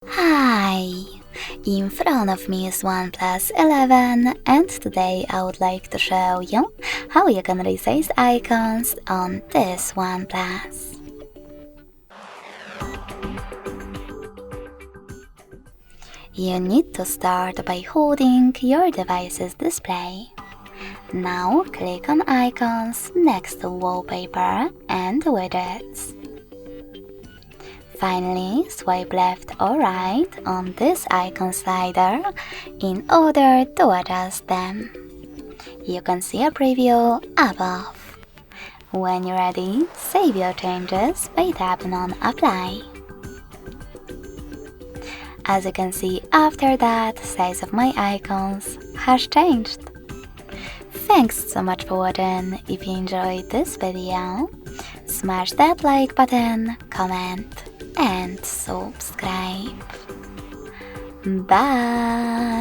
Hi! In front of me is OnePlus 11 and today I would like to show you how you can resize icons on this OnePlus. You need to start by holding your device's display. Now click on icons next to wallpaper and widgets. Finally, swipe left or right on this icon slider in order to adjust them. You can see a preview above. When you're ready, save your changes by tapping on Apply. As you can see, after that, size of my icons has changed. Thanks so much for watching. If you enjoyed this video, smash that like button, comment, and subscribe. Bye!